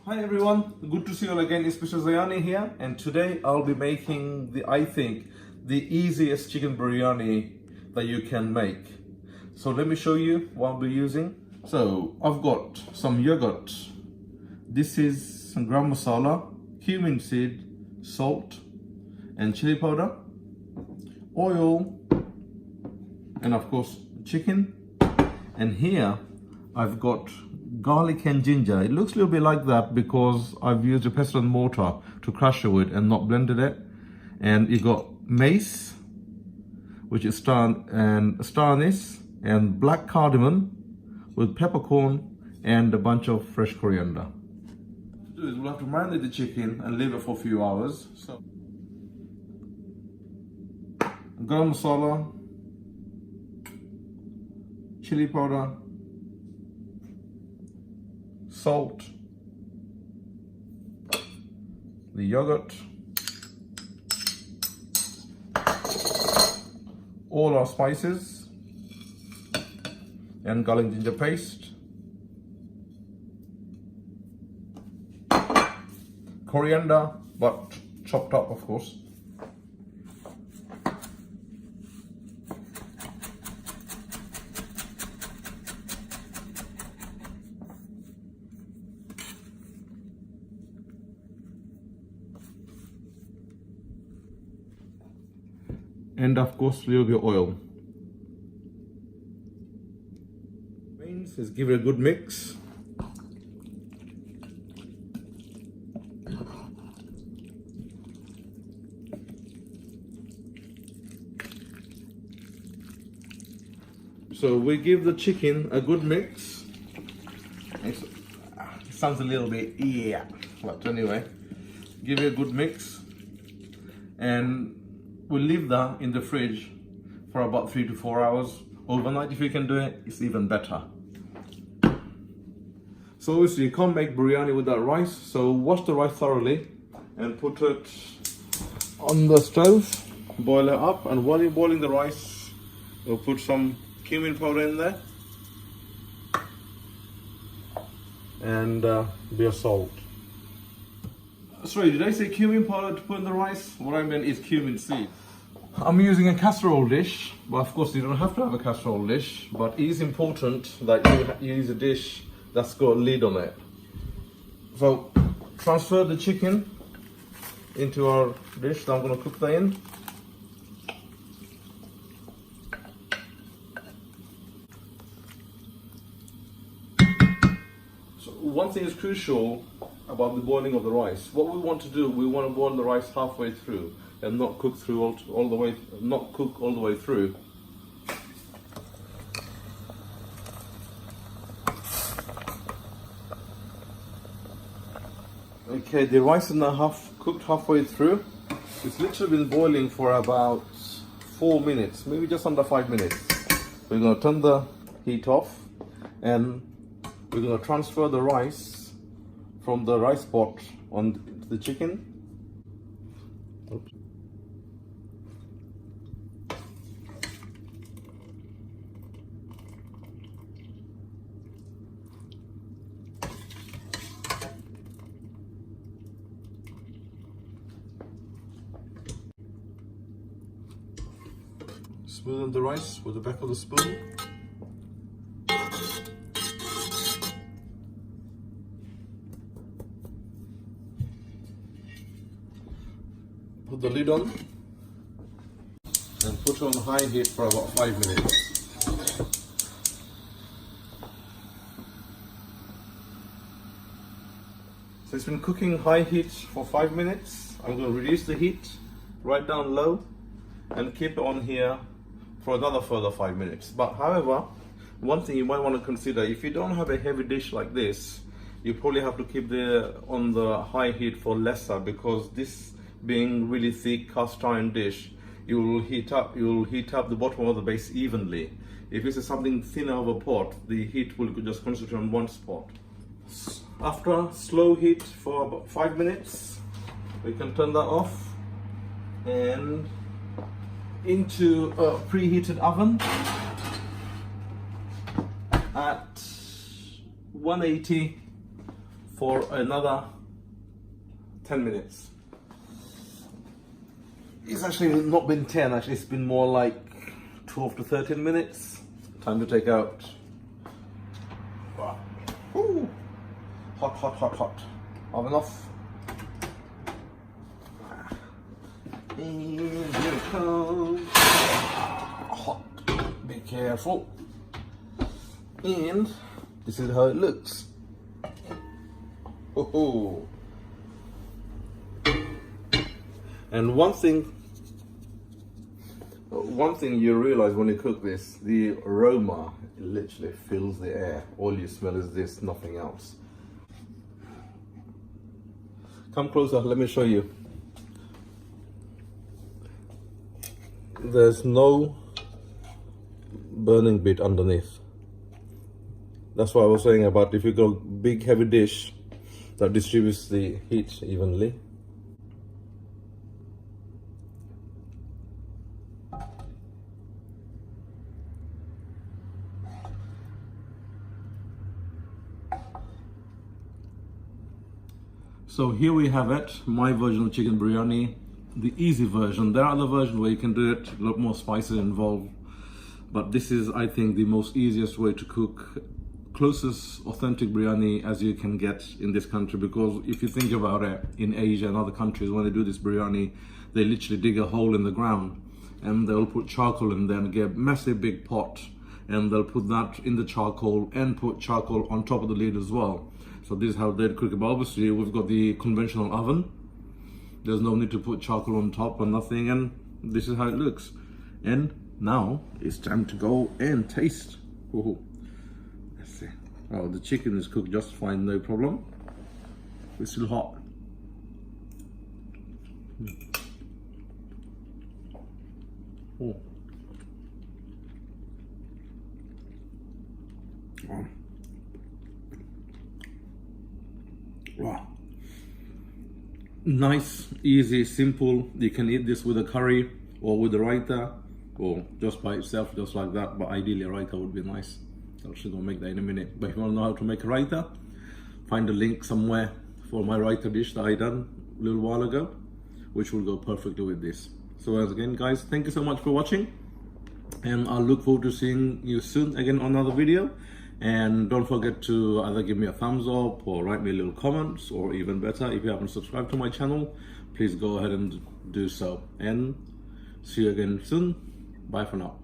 Hi everyone, good to see you all again. It's Mr. Zayani here, and today I'll be making I think, the easiest chicken biryani that you can make. So let me show you what I'll be using. So I've got some yogurt. This is some garam masala, cumin seed, salt, and chili powder, oil, and of course chicken. And here I've got garlic and ginger. It looks a little bit like that because I've used a pestle and mortar to crush it with and not blended it. And you got mace, which is anise, and black cardamom with peppercorn and a bunch of fresh coriander. What we'll do is we'll have to marinate the chicken and leave it for a few hours. So garam masala, chili powder, salt, the yogurt, all our spices, and garlic ginger paste, coriander, but chopped up of course. And of course, a little bit of oil. Means is give it a good mix. So we give the chicken a good mix. It sounds a little bit but anyway, give it a good mix, and we'll leave that in the fridge for about 3 to 4 hours. Overnight, if you can do it, it's even better. So obviously you can't make biryani without rice, so wash the rice thoroughly and put it on the stove, boil it up, and while you're boiling the rice, we'll put some cumin powder in there and a bit of salt. Sorry, did I say cumin powder to put in the rice? What I meant is cumin seed. I'm using a casserole dish, but of course you don't have to have a casserole dish, but it is important that you use a dish that's got a lid on it. So transfer the chicken into our dish that I'm going to cook that in. So one thing is crucial about the boiling of the rice. What we want to do, we want to boil the rice halfway through and not cook through all the way through. Okay, the rice is now cooked halfway through. It's literally been boiling for about 4 minutes, maybe just under 5 minutes. We're going to turn the heat off and we're going to transfer the rice from the rice pot onto the chicken. Oops. Smoothen the rice with the back of the spoon. Put the lid on and put it on high heat for about 5 minutes. So it's been cooking high heat for 5 minutes. I'm going to reduce the heat right down low and keep it on here for another further 5 minutes. But however, one thing you might want to consider, if you don't have a heavy dish like this, you probably have to keep on the high heat for lesser, because this being really thick cast iron dish, you will heat up the bottom of the base evenly. If this is something thinner of a pot, the heat will just concentrate on one spot. After slow heat for about 5 minutes, we can turn that off and into a preheated oven at 180 for another 10 minutes. It's actually not been 10, actually it's been more like 12 to 13 minutes. Time to take out. Wow. Ooh. Hot, hot, hot, hot. Oven off. And here it comes. Hot. Be careful. And this is how it looks. Oh. And one thing you realize when you cook this, the aroma literally fills the air. All you smell is this, nothing else. Come closer, let me show you. There's no burning bit underneath. That's what I was saying about if you got a big heavy dish that distributes the heat evenly. So here we have it, my version of chicken biryani, the easy version. There are other versions where you can do it, a lot more spices involved. But this is, I think, the most easiest way to cook closest authentic biryani as you can get in this country. Because if you think about it, in Asia and other countries, when they do this biryani, they literally dig a hole in the ground and they'll put charcoal in there and get a massive big pot. And they'll put that in the charcoal and put charcoal on top of the lid as well. So this is how they'd cook it. But obviously we've got the conventional oven. There's no need to put charcoal on top or nothing, and this is how it looks. And now it's time to go and taste. Ooh. Let's see. Oh, the chicken is cooked just fine, no problem. It's still hot. Oh. Oh. Wow. Nice, easy, simple. You can eat this with a curry or with a raita or just by itself, just like that. But ideally a raita would be nice. I'm actually gonna make that in a minute. But if you wanna know how to make a raita, find a link somewhere for my raita dish that I done a little while ago, which will go perfectly with this. So once again, guys, thank you so much for watching. And I'll look forward to seeing you soon again on another video. And don't forget to either give me a thumbs up or write me a little comments, or even better, if you haven't subscribed to my channel, please go ahead and do so. And see you again soon. Bye for now.